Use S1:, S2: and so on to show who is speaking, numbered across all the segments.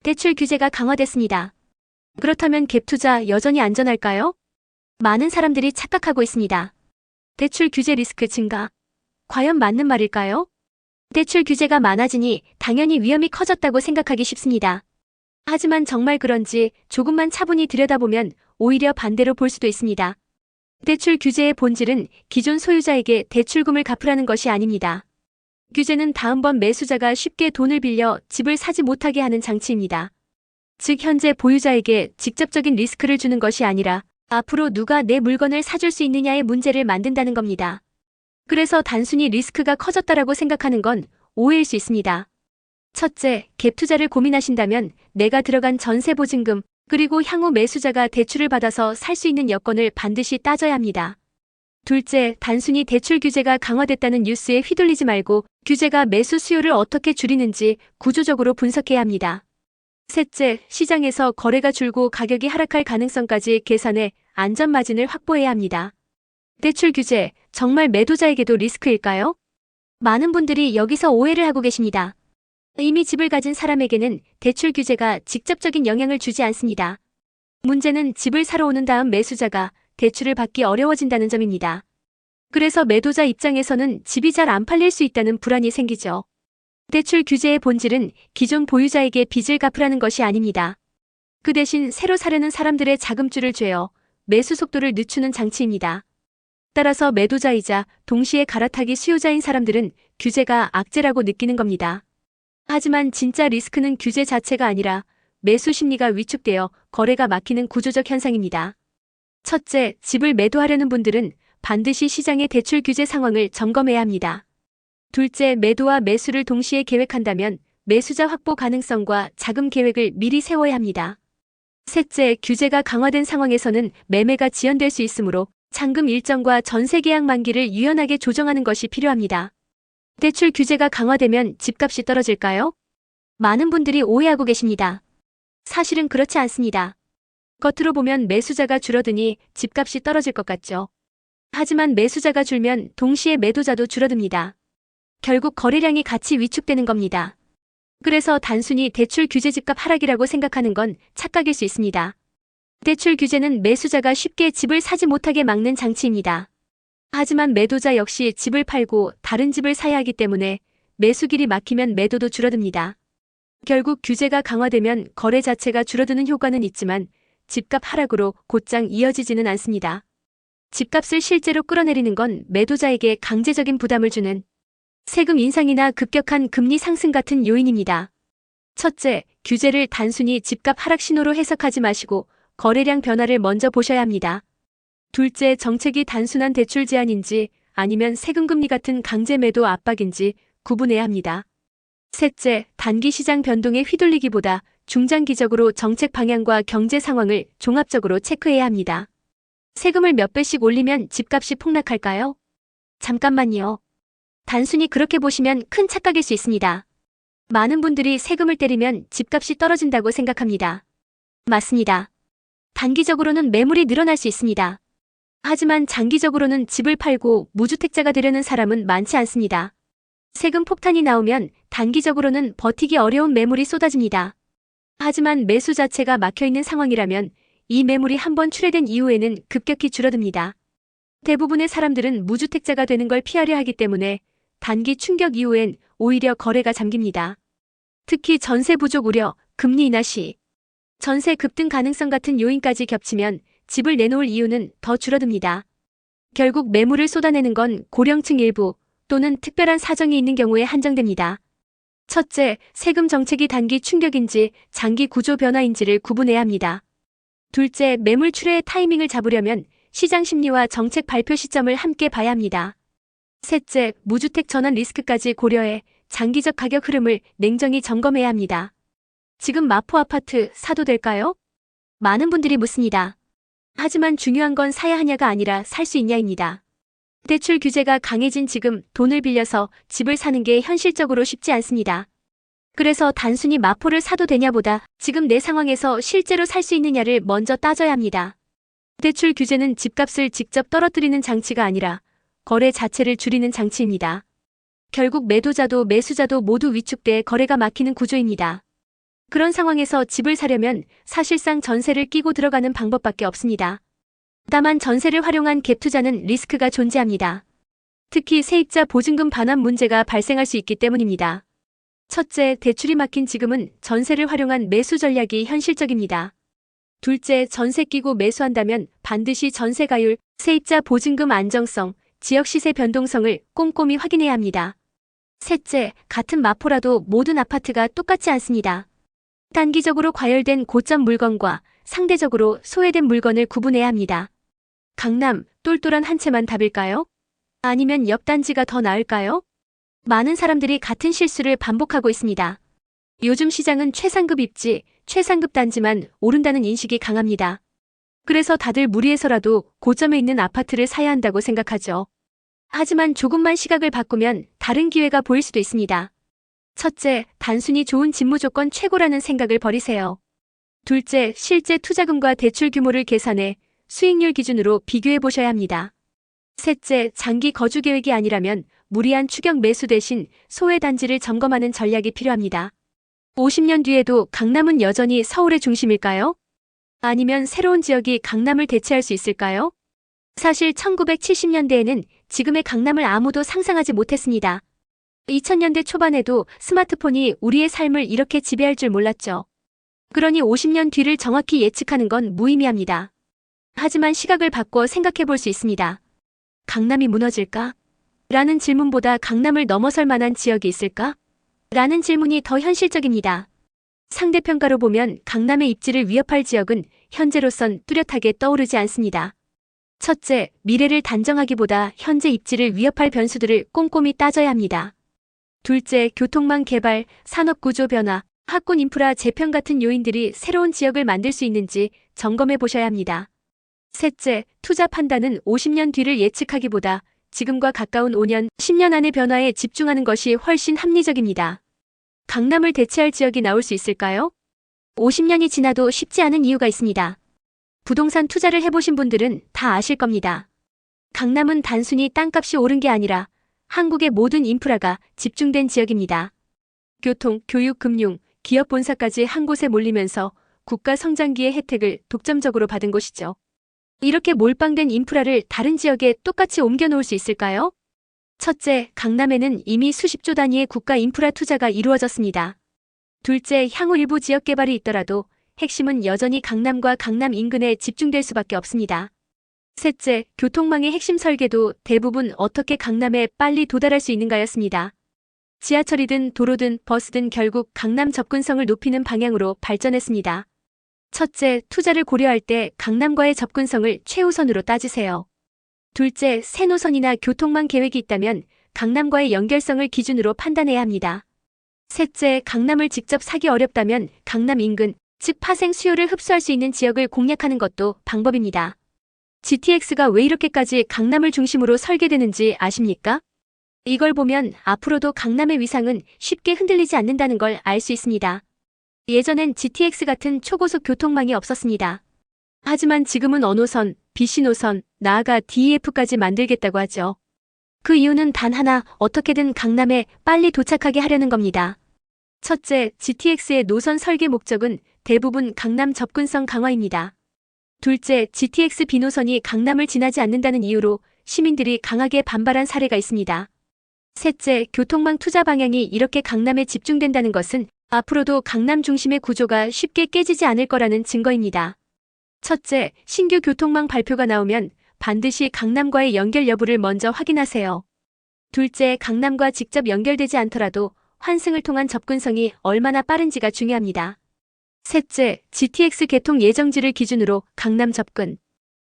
S1: 대출 규제가 강화됐습니다. 그렇다면 갭 투자 여전히 안전할까요? 많은 사람들이 착각하고 있습니다. 대출 규제 리스크 증가. 과연 맞는 말일까요? 대출 규제가 많아지니 당연히 위험이 커졌다고 생각하기 쉽습니다. 하지만 정말 그런지 조금만 차분히 들여다보면 오히려 반대로 볼 수도 있습니다. 대출 규제의 본질은 기존 소유자에게 대출금을 갚으라는 것이 아닙니다. 규제는 다음번 매수자가 쉽게 돈을 빌려 집을 사지 못하게 하는 장치입니다. 즉 현재 보유자에게 직접적인 리스크를 주는 것이 아니라 앞으로 누가 내 물건을 사줄 수 있느냐의 문제를 만든다는 겁니다. 그래서 단순히 리스크가 커졌다라고 생각하는 건 오해일 수 있습니다. 첫째, 갭 투자를 고민하신다면 내가 들어간 전세 보증금, 그리고 향후 매수자가 대출을 받아서 살 수 있는 여건을 반드시 따져야 합니다. 둘째, 단순히 대출 규제가 강화됐다는 뉴스에 휘둘리지 말고 규제가 매수 수요를 어떻게 줄이는지 구조적으로 분석해야 합니다. 셋째, 시장에서 거래가 줄고 가격이 하락할 가능성까지 계산해 안전 마진을 확보해야 합니다. 대출 규제, 정말 매도자에게도 리스크일까요? 많은 분들이 여기서 오해를 하고 계십니다. 이미 집을 가진 사람에게는 대출 규제가 직접적인 영향을 주지 않습니다. 문제는 집을 사러 오는 다음 매수자가 대출을 받기 어려워진다는 점입니다. 그래서 매도자 입장에서는 집이 잘 안 팔릴 수 있다는 불안이 생기죠. 대출 규제의 본질은 기존 보유자에게 빚을 갚으라는 것이 아닙니다. 그 대신 새로 사려는 사람들의 자금줄을 쬐어 매수 속도를 늦추는 장치입니다. 따라서 매도자이자 동시에 갈아타기 수요자인 사람들은 규제가 악재라고 느끼는 겁니다. 하지만 진짜 리스크는 규제 자체가 아니라 매수 심리가 위축되어 거래가 막히는 구조적 현상입니다. 첫째, 집을 매도하려는 분들은 반드시 시장의 대출 규제 상황을 점검해야 합니다. 둘째, 매도와 매수를 동시에 계획한다면 매수자 확보 가능성과 자금 계획을 미리 세워야 합니다. 셋째, 규제가 강화된 상황에서는 매매가 지연될 수 있으므로 잔금 일정과 전세 계약 만기를 유연하게 조정하는 것이 필요합니다. 대출 규제가 강화되면 집값이 떨어질까요? 많은 분들이 오해하고 계십니다. 사실은 그렇지 않습니다. 겉으로 보면 매수자가 줄어드니 집값이 떨어질 것 같죠. 하지만 매수자가 줄면 동시에 매도자도 줄어듭니다. 결국 거래량이 같이 위축되는 겁니다. 그래서 단순히 대출 규제 집값 하락이라고 생각하는 건 착각일 수 있습니다. 대출 규제는 매수자가 쉽게 집을 사지 못하게 막는 장치입니다. 하지만 매도자 역시 집을 팔고 다른 집을 사야 하기 때문에 매수길이 막히면 매도도 줄어듭니다. 결국 규제가 강화되면 거래 자체가 줄어드는 효과는 있지만 집값 하락으로 곧장 이어지지는 않습니다. 집값을 실제로 끌어내리는 건 매도자에게 강제적인 부담을 주는 세금 인상이나 급격한 금리 상승 같은 요인입니다. 첫째, 규제를 단순히 집값 하락 신호로 해석하지 마시고 거래량 변화를 먼저 보셔야 합니다. 둘째, 정책이 단순한 대출 제한인지 아니면 세금금리 같은 강제 매도 압박인지 구분해야 합니다. 셋째, 단기 시장 변동에 휘둘리기보다 중장기적으로 정책 방향과 경제 상황을 종합적으로 체크해야 합니다. 세금을 몇 배씩 올리면 집값이 폭락할까요? 잠깐만요. 단순히 그렇게 보시면 큰 착각일 수 있습니다. 많은 분들이 세금을 때리면 집값이 떨어진다고 생각합니다. 맞습니다. 단기적으로는 매물이 늘어날 수 있습니다. 하지만 장기적으로는 집을 팔고 무주택자가 되려는 사람은 많지 않습니다. 세금 폭탄이 나오면 단기적으로는 버티기 어려운 매물이 쏟아집니다. 하지만 매수 자체가 막혀있는 상황이라면 이 매물이 한번 출회된 이후에는 급격히 줄어듭니다. 대부분의 사람들은 무주택자가 되는 걸 피하려 하기 때문에 단기 충격 이후엔 오히려 거래가 잠깁니다. 특히 전세 부족 우려, 금리 인하 시, 전세 급등 가능성 같은 요인까지 겹치면 집을 내놓을 이유는 더 줄어듭니다. 결국 매물을 쏟아내는 건 고령층 일부 또는 특별한 사정이 있는 경우에 한정됩니다. 첫째, 세금 정책이 단기 충격인지 장기 구조 변화인지를 구분해야 합니다. 둘째, 매물 출회의 타이밍을 잡으려면 시장 심리와 정책 발표 시점을 함께 봐야 합니다. 셋째, 무주택 전환 리스크까지 고려해 장기적 가격 흐름을 냉정히 점검해야 합니다. 지금 마포 아파트 사도 될까요? 많은 분들이 묻습니다. 하지만 중요한 건 사야 하냐가 아니라 살 수 있냐입니다. 대출 규제가 강해진 지금 돈을 빌려서 집을 사는 게 현실적으로 쉽지 않습니다. 그래서 단순히 마포를 사도 되냐보다 지금 내 상황에서 실제로 살 수 있느냐를 먼저 따져야 합니다. 대출 규제는 집값을 직접 떨어뜨리는 장치가 아니라 거래 자체를 줄이는 장치입니다. 결국 매도자도 매수자도 모두 위축돼 거래가 막히는 구조입니다. 그런 상황에서 집을 사려면 사실상 전세를 끼고 들어가는 방법밖에 없습니다. 다만 전세를 활용한 갭 투자는 리스크가 존재합니다. 특히 세입자 보증금 반환 문제가 발생할 수 있기 때문입니다. 첫째, 대출이 막힌 지금은 전세를 활용한 매수 전략이 현실적입니다. 둘째, 전세 끼고 매수한다면 반드시 전세 가율, 세입자 보증금 안정성, 지역 시세 변동성을 꼼꼼히 확인해야 합니다. 셋째, 같은 마포라도 모든 아파트가 똑같지 않습니다. 단기적으로 과열된 고점 물건과 상대적으로 소외된 물건을 구분해야 합니다. 강남, 똘똘한 한 채만 답일까요? 아니면 옆 단지가 더 나을까요? 많은 사람들이 같은 실수를 반복하고 있습니다. 요즘 시장은 최상급 입지, 최상급 단지만 오른다는 인식이 강합니다. 그래서 다들 무리해서라도 고점에 있는 아파트를 사야 한다고 생각하죠. 하지만 조금만 시각을 바꾸면 다른 기회가 보일 수도 있습니다. 첫째, 단순히 좋은 집무 조건 최고라는 생각을 버리세요. 둘째, 실제 투자금과 대출 규모를 계산해 수익률 기준으로 비교해 보셔야 합니다. 셋째, 장기 거주 계획이 아니라면 무리한 추격 매수 대신 소외 단지를 점검하는 전략이 필요합니다. 50년 뒤에도 강남은 여전히 서울의 중심일까요? 아니면 새로운 지역이 강남을 대체할 수 있을까요? 사실 1970년대에는 지금의 강남을 아무도 상상하지 못했습니다. 2000년대 초반에도 스마트폰이 우리의 삶을 이렇게 지배할 줄 몰랐죠. 그러니 50년 뒤를 정확히 예측하는 건 무의미합니다. 하지만 시각을 바꿔 생각해 볼 수 있습니다. 강남이 무너질까? 라는 질문보다 강남을 넘어설 만한 지역이 있을까? 라는 질문이 더 현실적입니다. 상대평가로 보면 강남의 입지를 위협할 지역은 현재로선 뚜렷하게 떠오르지 않습니다. 첫째, 미래를 단정하기보다 현재 입지를 위협할 변수들을 꼼꼼히 따져야 합니다. 둘째, 교통망 개발, 산업구조 변화, 학군 인프라 재편 같은 요인들이 새로운 지역을 만들 수 있는지 점검해 보셔야 합니다. 셋째, 투자 판단은 50년 뒤를 예측하기보다 지금과 가까운 5년, 10년 안의 변화에 집중하는 것이 훨씬 합리적입니다. 강남을 대체할 지역이 나올 수 있을까요? 50년이 지나도 쉽지 않은 이유가 있습니다. 부동산 투자를 해보신 분들은 다 아실 겁니다. 강남은 단순히 땅값이 오른 게 아니라 한국의 모든 인프라가 집중된 지역입니다. 교통, 교육, 금융, 기업 본사까지 한 곳에 몰리면서 국가 성장기의 혜택을 독점적으로 받은 곳이죠. 이렇게 몰빵된 인프라를 다른 지역에 똑같이 옮겨놓을 수 있을까요? 첫째, 강남에는 이미 수십조 단위의 국가 인프라 투자가 이루어졌습니다. 둘째, 향후 일부 지역 개발이 있더라도 핵심은 여전히 강남과 강남 인근에 집중될 수밖에 없습니다. 셋째, 교통망의 핵심 설계도 대부분 어떻게 강남에 빨리 도달할 수 있는가였습니다. 지하철이든 도로든 버스든 결국 강남 접근성을 높이는 방향으로 발전했습니다. 첫째, 투자를 고려할 때 강남과의 접근성을 최우선으로 따지세요. 둘째, 새 노선이나 교통망 계획이 있다면 강남과의 연결성을 기준으로 판단해야 합니다. 셋째, 강남을 직접 사기 어렵다면 강남 인근, 즉 파생 수요를 흡수할 수 있는 지역을 공략하는 것도 방법입니다. GTX가 왜 이렇게까지 강남을 중심으로 설계되는지 아십니까? 이걸 보면 앞으로도 강남의 위상은 쉽게 흔들리지 않는다는 걸 알 수 있습니다. 예전엔 GTX 같은 초고속 교통망이 없었습니다. 하지만 지금은 A노선, BC노선, 나아가 DEF까지 만들겠다고 하죠. 그 이유는 단 하나, 어떻게든 강남에 빨리 도착하게 하려는 겁니다. 첫째, GTX의 노선 설계 목적은 대부분 강남 접근성 강화입니다. 둘째, GTX B노선이 강남을 지나지 않는다는 이유로 시민들이 강하게 반발한 사례가 있습니다. 셋째, 교통망 투자 방향이 이렇게 강남에 집중된다는 것은 앞으로도 강남 중심의 구조가 쉽게 깨지지 않을 거라는 증거입니다. 첫째, 신규 교통망 발표가 나오면 반드시 강남과의 연결 여부를 먼저 확인하세요. 둘째, 강남과 직접 연결되지 않더라도 환승을 통한 접근성이 얼마나 빠른지가 중요합니다. 셋째, GTX 개통 예정지를 기준으로 강남 접근.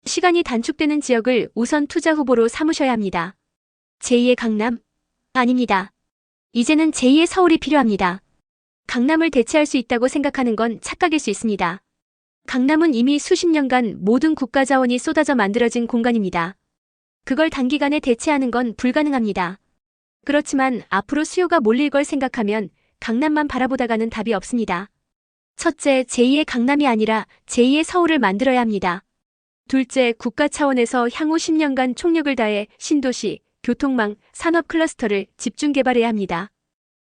S1: 시간이 단축되는 지역을 우선 투자 후보로 삼으셔야 합니다. 제2의 강남? 아닙니다. 이제는 제2의 서울이 필요합니다. 강남을 대체할 수 있다고 생각하는 건 착각일 수 있습니다. 강남은 이미 수십 년간 모든 국가 자원이 쏟아져 만들어진 공간입니다. 그걸 단기간에 대체하는 건 불가능합니다. 그렇지만 앞으로 수요가 몰릴 걸 생각하면 강남만 바라보다가는 답이 없습니다. 첫째, 제2의 강남이 아니라 제2의 서울을 만들어야 합니다. 둘째, 국가 차원에서 향후 10년간 총력을 다해 신도시, 교통망, 산업 클러스터를 집중 개발해야 합니다.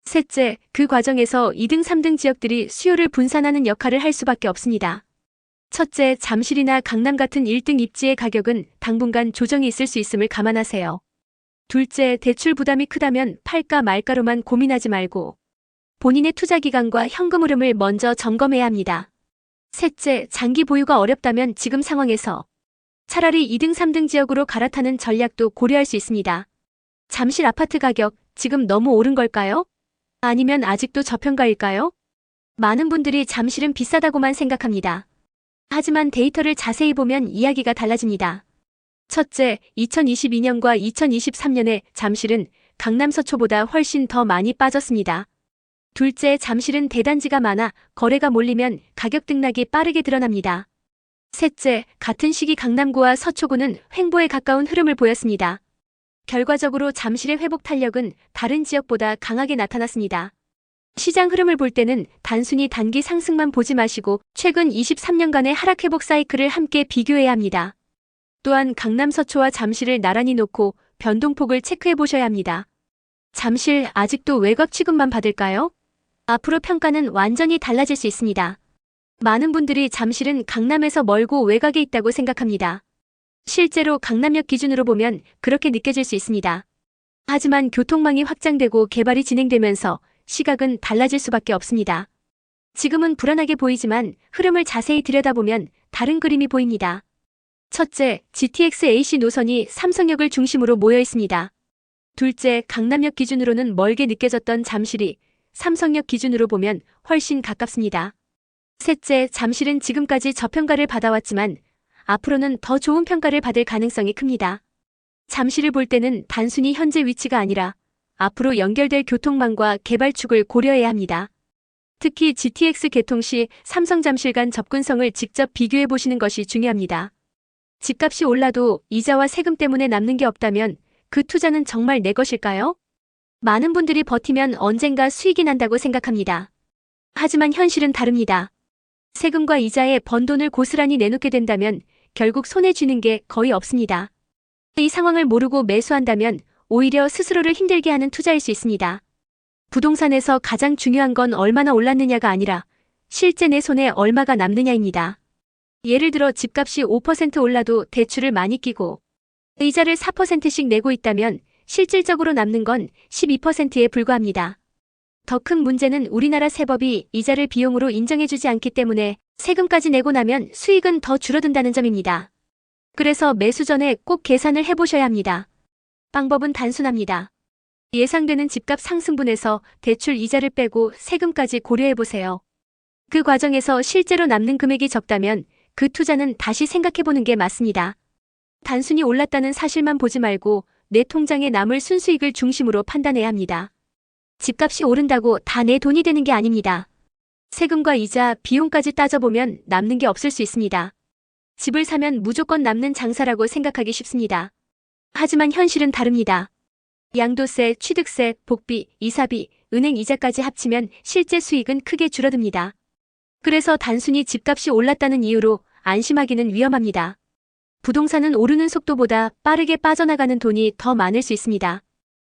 S1: 셋째, 그 과정에서 2등, 3등 지역들이 수요를 분산하는 역할을 할 수밖에 없습니다. 첫째, 잠실이나 강남 같은 1등 입지의 가격은 당분간 조정이 있을 수 있음을 감안하세요. 둘째, 대출 부담이 크다면 팔까 말까로만 고민하지 말고 본인의 투자 기간과 현금 흐름을 먼저 점검해야 합니다. 셋째, 장기 보유가 어렵다면 지금 상황에서 차라리 2등, 3등 지역으로 갈아타는 전략도 고려할 수 있습니다. 잠실 아파트 가격, 지금 너무 오른 걸까요? 아니면 아직도 저평가일까요? 많은 분들이 잠실은 비싸다고만 생각합니다. 하지만 데이터를 자세히 보면 이야기가 달라집니다. 첫째, 2022년과 2023년에 잠실은 강남 서초보다 훨씬 더 많이 빠졌습니다. 둘째, 잠실은 대단지가 많아 거래가 몰리면 가격 등락이 빠르게 드러납니다. 셋째, 같은 시기 강남구와 서초구는 횡보에 가까운 흐름을 보였습니다. 결과적으로 잠실의 회복 탄력은 다른 지역보다 강하게 나타났습니다. 시장 흐름을 볼 때는 단순히 단기 상승만 보지 마시고 최근 23년간의 하락 회복 사이클을 함께 비교해야 합니다. 또한 강남 서초와 잠실을 나란히 놓고 변동폭을 체크해 보셔야 합니다. 잠실 아직도 외곽 취급만 받을까요? 앞으로 평가는 완전히 달라질 수 있습니다. 많은 분들이 잠실은 강남에서 멀고 외곽에 있다고 생각합니다. 실제로 강남역 기준으로 보면 그렇게 느껴질 수 있습니다. 하지만 교통망이 확장되고 개발이 진행되면서 시각은 달라질 수밖에 없습니다. 지금은 불안하게 보이지만 흐름을 자세히 들여다보면 다른 그림이 보입니다. 첫째, GTX AC 노선이 삼성역을 중심으로 모여 있습니다. 둘째, 강남역 기준으로는 멀게 느껴졌던 잠실이 삼성역 기준으로 보면 훨씬 가깝습니다. 셋째, 잠실은 지금까지 저평가를 받아왔지만 앞으로는 더 좋은 평가를 받을 가능성이 큽니다. 잠실을 볼 때는 단순히 현재 위치가 아니라 앞으로 연결될 교통망과 개발축을 고려해야 합니다. 특히 GTX 개통 시 삼성 잠실 간 접근성을 직접 비교해 보시는 것이 중요합니다. 집값이 올라도 이자와 세금 때문에 남는 게 없다면 그 투자는 정말 내 것일까요? 많은 분들이 버티면 언젠가 수익이 난다고 생각합니다. 하지만 현실은 다릅니다. 세금과 이자에 번 돈을 고스란히 내놓게 된다면 결국 손에 쥐는 게 거의 없습니다. 이 상황을 모르고 매수한다면 오히려 스스로를 힘들게 하는 투자일 수 있습니다. 부동산에서 가장 중요한 건 얼마나 올랐느냐가 아니라 실제 내 손에 얼마가 남느냐입니다. 예를 들어 집값이 5% 올라도 대출을 많이 끼고 이자를 4%씩 내고 있다면 실질적으로 남는 건 12%에 불과합니다. 더 큰 문제는 우리나라 세법이 이자를 비용으로 인정해주지 않기 때문에 세금까지 내고 나면 수익은 더 줄어든다는 점입니다. 그래서 매수 전에 꼭 계산을 해보셔야 합니다. 방법은 단순합니다. 예상되는 집값 상승분에서 대출 이자를 빼고 세금까지 고려해보세요. 그 과정에서 실제로 남는 금액이 적다면 그 투자는 다시 생각해보는 게 맞습니다. 단순히 올랐다는 사실만 보지 말고 내 통장에 남을 순수익을 중심으로 판단해야 합니다. 집값이 오른다고 다 내 돈이 되는 게 아닙니다. 세금과 이자, 비용까지 따져보면 남는 게 없을 수 있습니다. 집을 사면 무조건 남는 장사라고 생각하기 쉽습니다. 하지만 현실은 다릅니다. 양도세, 취득세, 복비, 이사비, 은행 이자까지 합치면 실제 수익은 크게 줄어듭니다. 그래서 단순히 집값이 올랐다는 이유로 안심하기는 위험합니다. 부동산은 오르는 속도보다 빠르게 빠져나가는 돈이 더 많을 수 있습니다.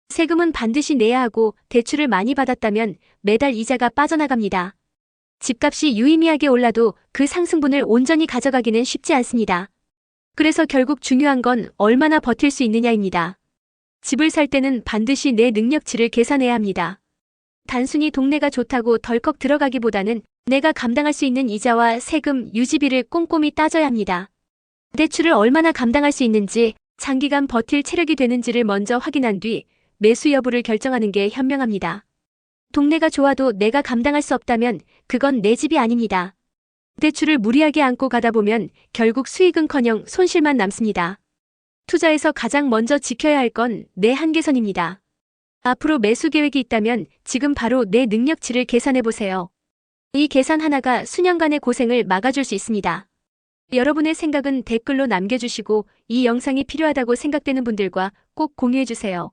S1: 세금은 반드시 내야 하고 대출을 많이 받았다면 매달 이자가 빠져나갑니다. 집값이 유의미하게 올라도 그 상승분을 온전히 가져가기는 쉽지 않습니다. 그래서 결국 중요한 건 얼마나 버틸 수 있느냐입니다. 집을 살 때는 반드시 내 능력치를 계산해야 합니다. 단순히 동네가 좋다고 덜컥 들어가기보다는 내가 감당할 수 있는 이자와 세금, 유지비를 꼼꼼히 따져야 합니다. 대출을 얼마나 감당할 수 있는지, 장기간 버틸 체력이 되는지를 먼저 확인한 뒤 매수 여부를 결정하는 게 현명합니다. 동네가 좋아도 내가 감당할 수 없다면 그건 내 집이 아닙니다. 대출을 무리하게 안고 가다 보면 결국 수익은커녕 손실만 남습니다. 투자에서 가장 먼저 지켜야 할 건 내 한계선입니다. 앞으로 매수 계획이 있다면 지금 바로 내 능력치를 계산해보세요. 이 계산 하나가 수년간의 고생을 막아줄 수 있습니다. 여러분의 생각은 댓글로 남겨주시고 이 영상이 필요하다고 생각되는 분들과 꼭 공유해주세요.